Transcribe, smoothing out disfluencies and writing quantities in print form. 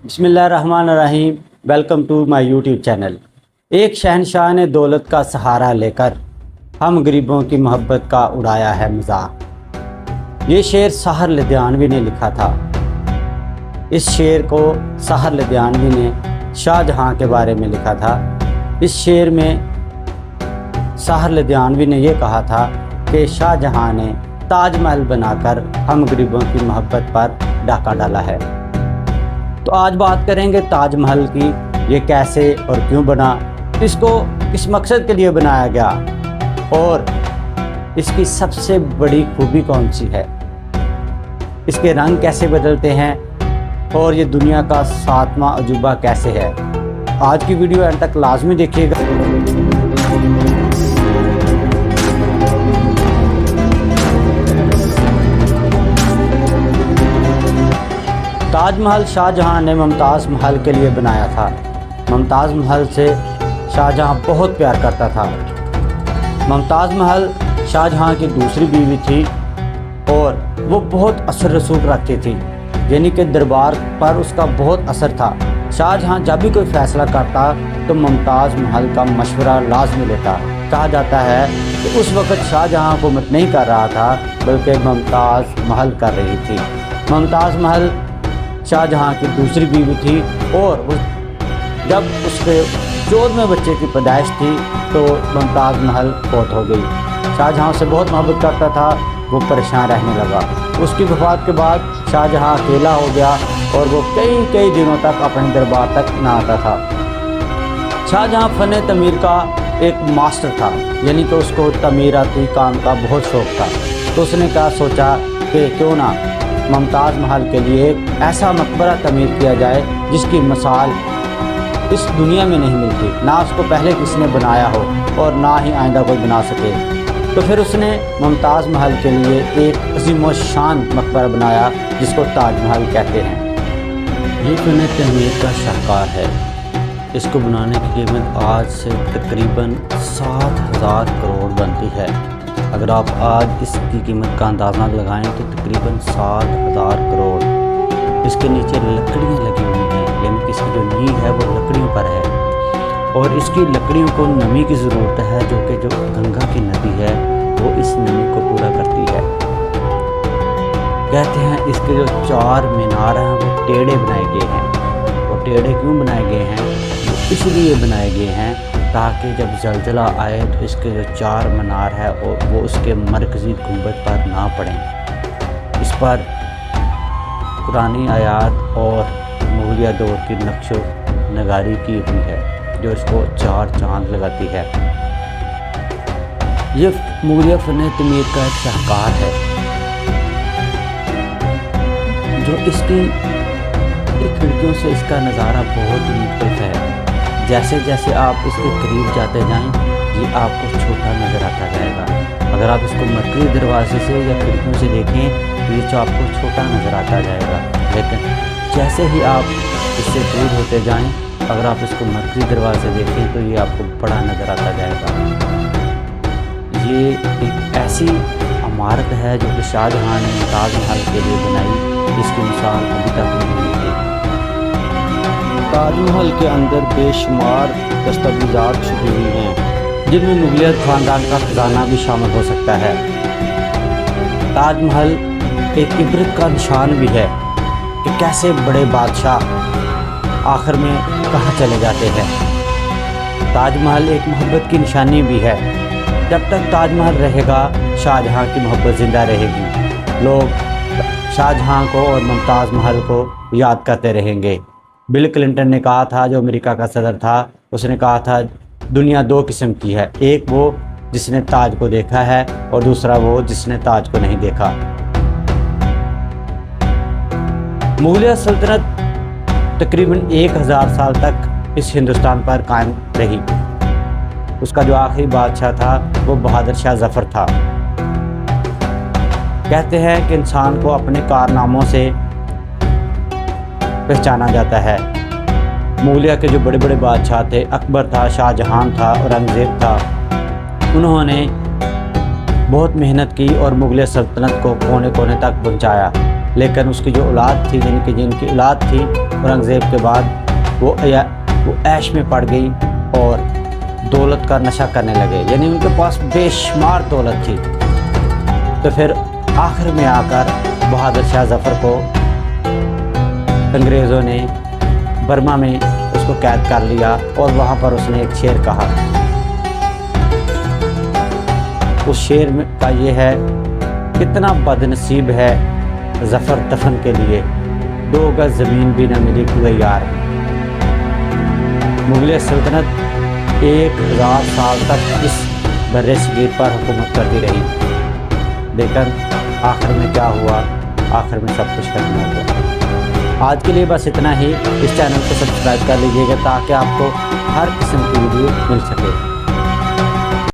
बिस्मिल्लाहिर्रहमानिर्रहीम। Welcome to my YouTube channel. एक शहनशाह ने दौलत का सहारा लेकर हम गरीबों की मोहब्बत का उड़ाया है मजाक। ये शेर साहर लुधियानवी ने लिखा था। इस शेर को साहर लुधियानवी ने शाहजहां के बारे में लिखा था। इस शेर में साहर लुधियानवी ने ये कहा था कि शाहजहां ने ताजमहल बनाकर हम गरीबों की मोहब्बत पर डाका डाला है। तो आज बात करेंगे ताजमहल की, ये कैसे और क्यों बना, इसको किस मकसद के लिए बनाया गया और इसकी सबसे बड़ी खूबी कौन सी है, इसके रंग कैसे बदलते हैं और ये दुनिया का 7वां अजूबा कैसे है। आज की वीडियो एंड तक लाजमी देखिएगा। ताजमहल शाहजहां ने मुमताज़ महल के लिए बनाया था। मुमताज़ महल से शाहजहां बहुत प्यार करता था। मुमताज़ महल शाहजहां की दूसरी बीवी थी और वो बहुत असर रसूख रखती थी, यानी कि दरबार पर उसका बहुत असर था। शाहजहां जब भी कोई फ़ैसला करता तो मुमताज़ महल का मशवरा लाजमी लेता। कहा जाता है कि उस वक़्त शाहजहां हुकूमत नहीं कर रहा था बल्कि मुमताज़ महल कर रही थी। मुमताज़ महल शाहजहां की दूसरी बीवी थी और जब उसके 14वें बच्चे की पैदाइश थी तो मुमताज़ महल फौत हो गई। शाहजहां से बहुत मोहब्बत करता था, वो परेशान रहने लगा। उसकी वफ़ात के बाद शाहजहां अकेला हो गया और वो कई दिनों तक अपने दरबार तक ना आता था। शाहजहां फ़न तमीर का एक मास्टर था, यानी कि उसको तमीराती काम का बहुत शौक़ था। तो उसने क्या सोचा कि क्यों ना मुमताज़ महल के लिए एक ऐसा मकबरा तमीर किया जाए जिसकी मिसाल इस दुनिया में नहीं मिलती, ना उसको पहले किसी ने बनाया हो और ना ही आइंदा कोई बना सके। तो फिर उसने मुमताज़ महल के लिए एक अज़ीम शान मकबरा बनाया जिसको ताजमहल कहते हैं। ये फ़न तमीर का शाहकार है। इसको बनाने की कीमत आज से तकरीबन 7,000 करोड़ बनती है। अगर आप आज इसकी कीमत का अंदाज़ा लगाएं तो तकरीबन 7,000 करोड़। इसके नीचे लकड़ियाँ लगी हुई हैं, यानी कि इसकी जो नींव है वो लकड़ियों पर है और इसकी लकड़ियों को नमी की ज़रूरत है, जो कि जो गंगा की नदी है वो इस नमी को पूरा करती है। कहते हैं इसके जो 4 मीनार हैं वो टेढ़े बनाए गए हैं। वो टेढ़े क्यों बनाए गए हैं? वो इसलिए बनाए गए हैं ताकि जब ज़लज़ला आए तो इसके जो 4 मीनार है वो उसके मरकज़ी गुंबद पर ना पड़ें। इस पर कुरानी आयात और मुग़लिया दौर की नक्शो नगारी की हुई है जो इसको 4 चांद लगाती है। ये मुग़लिया फ़न तमीर का एक शाहकार है जो इसकी खिड़कियों से इसका नज़ारा बहुत ही मुख्तलिफ है। जैसे जैसे आप इसके करीब जाते जाएं ये आपको छोटा नज़र आता जाएगा। अगर आप इसको मरकज़ी दरवाजे से या खिड़कियों से देखें तो ये आपको छोटा नज़र आता जाएगा, लेकिन जैसे ही आप इससे दूर होते जाएं, अगर आप इसको मरकज़ी दरवाजे से देखें तो ये आपको बड़ा नज़र आता जाएगा। ये एक ऐसी इमारत है जो कि शाहजहां ने ताजमहल के लिए बनाई, जिसकी मिसाल अभी तक नहीं मिली। ताजमहल के अंदर बेशुमार दस्तावेज़ात छुपी हुई हैं जिनमें मुग़लिया ख़ानदान का खजाना भी शामिल हो सकता है। ताजमहल एक इबरत का निशान भी है कि कैसे बड़े बादशाह आखिर में कहाँ चले जाते हैं। ताजमहल एक मोहब्बत की निशानी भी है। जब तक ताजमहल रहेगा शाहजहां की मोहब्बत ज़िंदा रहेगी। लोग शाहजहां को और मुमताज़ महल को याद करते रहेंगे। बिल क्लिंटन ने कहा था, जो अमेरिका का सदर था, उसने कहा था दुनिया 2 किस्म की है, एक वो जिसने ताज को देखा है और दूसरा वो जिसने ताज को नहीं देखा। मुग़लिया सल्तनत तकरीबन 1000 साल तक इस हिंदुस्तान पर कायम रही। उसका जो आखिरी बादशाह था वो बहादुर शाह ज़फ़र था। कहते हैं कि इंसान को अपने कारनामों से पहचाना जाता है। मुग़लिया के जो बड़े बड़े बादशाह थे, अकबर था, शाहजहां था, औरंगज़ेब था, उन्होंने بہت محنت کی اور مغلیہ سلطنت کو کونے کونے تک پہنچایا، لیکن اس کی جو اولاد تھی، جن کی اولاد تھی اورنگزیب کے بعد، وہ عیش میں پڑ گئی اور دولت کا نشہ کرنے لگے، یعنی ان کے پاس بے شمار دولت تھی۔ تو پھر آخر میں آ کر بہادر شاہ ظفر کو انگریزوں نے برما میں اس کو قید کر لیا، اور وہاں پر اس نے ایک شعر کہا۔ اس شعر میں کا یہ ہے: کتنا بد نصیب ہے ظفر دفن کے لیے، 2 گز زمین بھی نہ ملی کوئی یار۔ مغلیہ سلطنت 1000 سال تک اس بر صغیر پر حکومت کرتی رہی، لیکن آخر میں کیا ہوا؟ آخر میں سب کچھ ختم ہو گیا۔ آج کے لیے بس اتنا ہی۔ اس چینل کو سبسکرائب کر لیجیے گا تاکہ آپ کو ہر قسم کی ویڈیو مل سکے۔